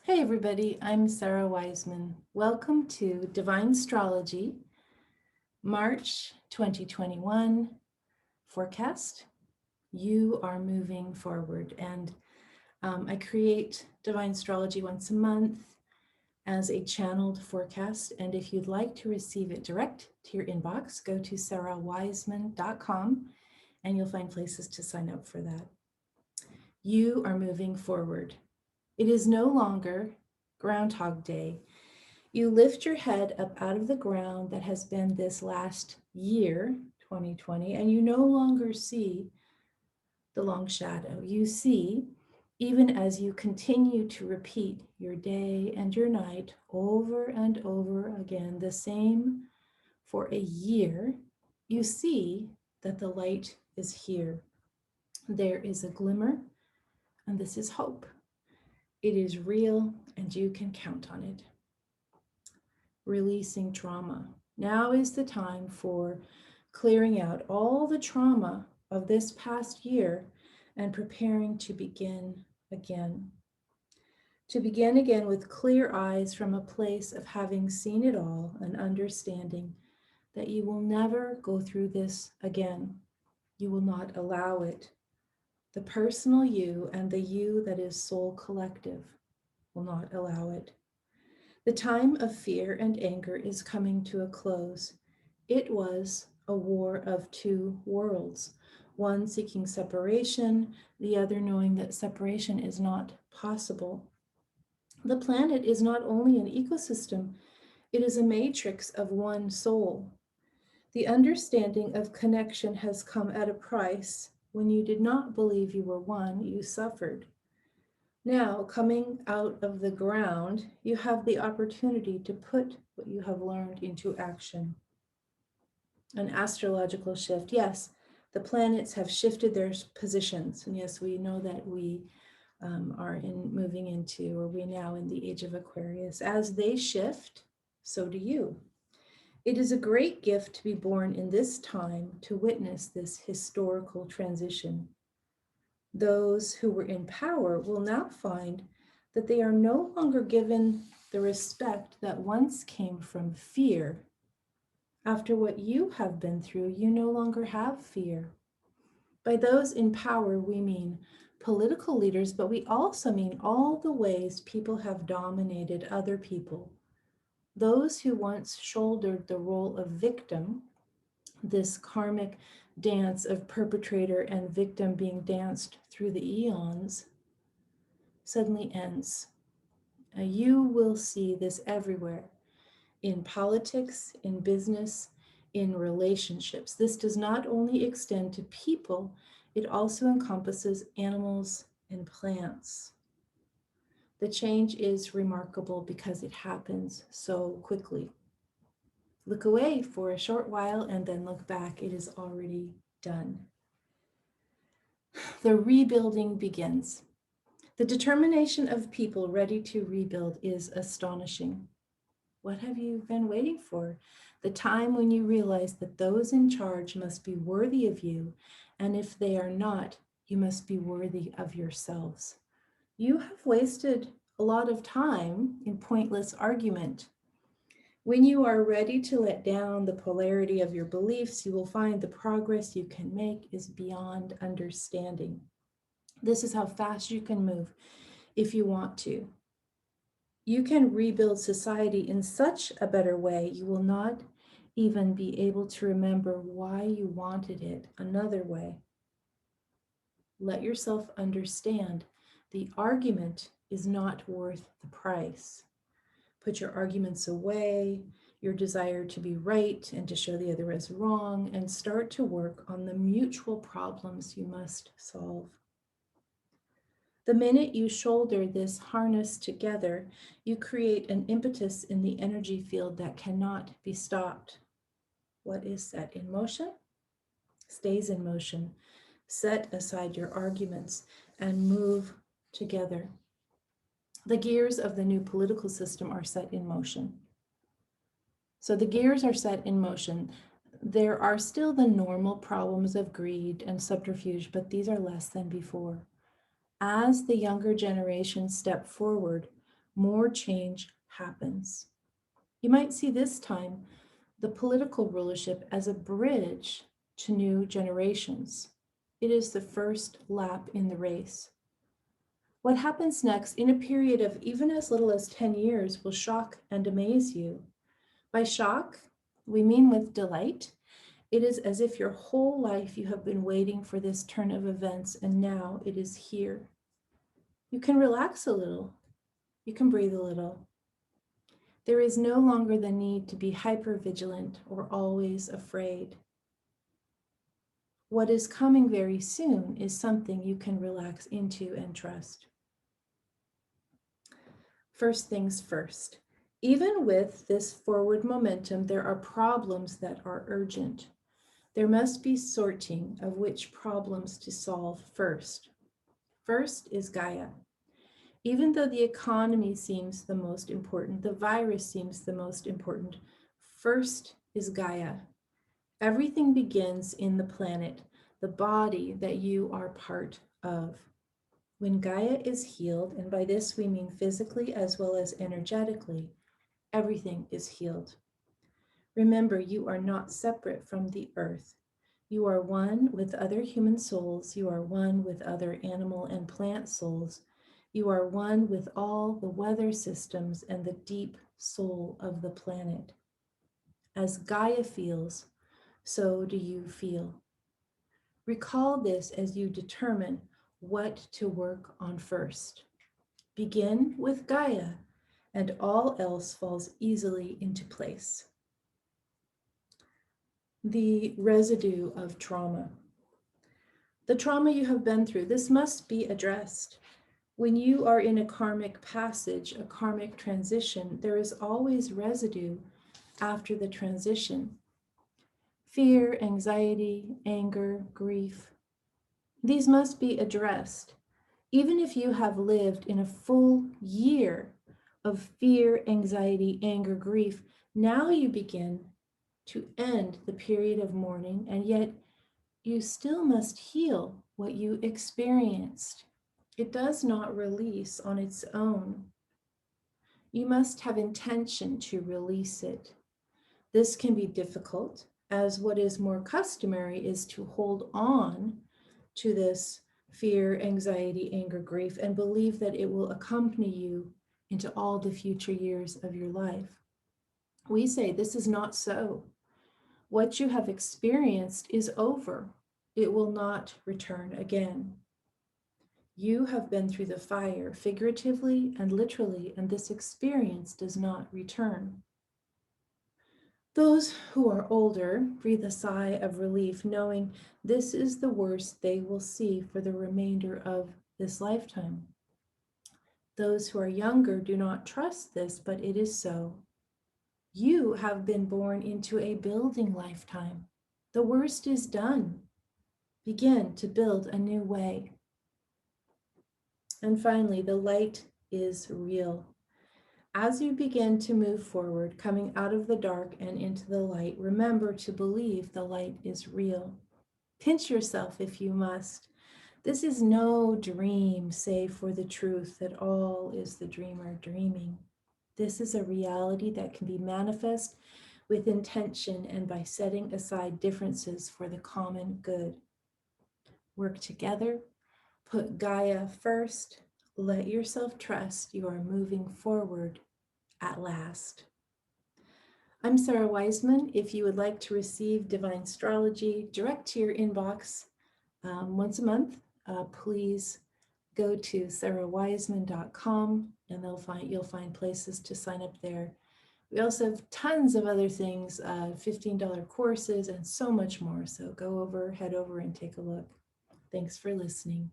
Hey everybody, I'm Sarah Wiseman. Welcome to DIVINESTROLOgy, March 2021 forecast. You are moving forward, and I create DIVINESTROLOgy once a month as a channeled forecast. And if you'd like to receive it direct to your inbox, go to sarahwiseman.com and you'll find places to sign up for that. You are moving forward. It is no longer Groundhog Day. You lift your head up out of the ground that has been this last year, 2020, and you no longer see the long shadow. You see, even as you continue to repeat your day and your night over and over again, the same for a year, you see that the light is here. There is a glimmer, and this is hope. It is real, and you can count on it. Releasing trauma. Now is the time for clearing out all the trauma of this past year and preparing to begin again. To begin again with clear eyes from a place of having seen it all and understanding that you will never go through this again. You will not allow it. The personal you and the you that is soul collective will not allow it. The time of fear and anger is coming to a close. It was a war of two worlds, one seeking separation, the other knowing that separation is not possible. The planet is not only an ecosystem, it is a matrix of one soul. The understanding of connection has come at a price. When you did not believe you were one, you suffered. Now, coming out of the ground, you have the opportunity to put what you have learned into action. An astrological shift. Yes, the planets have shifted their positions. And yes, we know that we are moving into, or we now in the age of Aquarius. As they shift, so do you. It is a great gift to be born in this time to witness this historical transition. Those who were in power will now find that they are no longer given the respect that once came from fear. After what you have been through, you no longer have fear. By those in power, we mean political leaders, but we also mean all the ways people have dominated other people. Those who once shouldered the role of victim, this karmic dance of perpetrator and victim being danced through the eons, suddenly ends. You will see this everywhere, in politics, in business, in relationships. This does not only extend to people, it also encompasses animals and plants. The change is remarkable because it happens so quickly. Look away for a short while and then look back. It is already done. The rebuilding begins. The determination of people ready to rebuild is astonishing. What have you been waiting for? The time when you realize that those in charge must be worthy of you, and if they are not, you must be worthy of yourselves. You have wasted a lot of time in pointless argument. When you are ready to let down the polarity of your beliefs, you will find the progress you can make is beyond understanding. This is how fast you can move if you want to. You can rebuild society in such a better way, you will not even be able to remember why you wanted it another way. Let yourself understand the argument is not worth the price. Put your arguments away, your desire to be right and to show the other as wrong, and start to work on the mutual problems you must solve. The minute you shoulder this harness together, you create an impetus in the energy field that cannot be stopped. What is set in motion stays in motion. Set aside your arguments and move together. The gears of the new political system are set in motion. So the gears are set in motion. There are still the normal problems of greed and subterfuge, but these are less than before. As the younger generation step forward, more change happens. You might see this time the political rulership as a bridge to new generations. It is the first lap in the race. What happens next in a period of even as little as 10 years will shock and amaze you. By shock, we mean with delight. It is as if your whole life you have been waiting for this turn of events and now it is here. You can relax a little. You can breathe a little. There is no longer the need to be hypervigilant or always afraid. What is coming very soon is something you can relax into and trust. First things first. Even with this forward momentum, there are problems that are urgent. There must be sorting of which problems to solve first. First is Gaia. Even though the economy seems the most important, the virus seems the most important, first is Gaia. Everything begins in the planet, the body that you are part of. When Gaia is healed, and by this we mean physically as well as energetically, everything is healed. Remember, you are not separate from the earth. You are one with other human souls. You are one with other animal and plant souls. You are one with all the weather systems and the deep soul of the planet. As Gaia feels, so do you feel. Recall this as you determine what to work on first. Begin with Gaia, and all else falls easily into place. The residue of trauma. The trauma you have been through, this must be addressed. When you are in a karmic passage, a karmic transition, there is always residue after the transition. Fear, anxiety, anger, grief. These must be addressed. Even if you have lived in a full year of fear, anxiety, anger, grief, now you begin to end the period of mourning, and yet you still must heal what you experienced. It does not release on its own. You must have intention to release it. This can be difficult, as what is more customary is to hold on to this fear, anxiety, anger, grief, and believe that it will accompany you into all the future years of your life. We say this is not so. What you have experienced is over. It will not return again. You have been through the fire, figuratively and literally, and this experience does not return. Those who are older breathe a sigh of relief, knowing this is the worst they will see for the remainder of this lifetime. Those who are younger do not trust this, but it is so. You have been born into a building lifetime. The worst is done. Begin to build a new way. And finally, the light is real. As you begin to move forward, coming out of the dark and into the light, remember to believe the light is real. Pinch yourself if you must. This is no dream, save for the truth that all is the dreamer dreaming. This is a reality that can be manifest with intention and by setting aside differences for the common good. Work together. Put Gaia first. Let yourself trust you are moving forward at last. I'm Sarah Wiseman. If you would like to receive Divine Astrology direct to your inbox once a month, please go to sarahwiseman.com and you'll find places to sign up there. We also have tons of other things, $15 courses and so much more. So head over and take a look. Thanks for listening.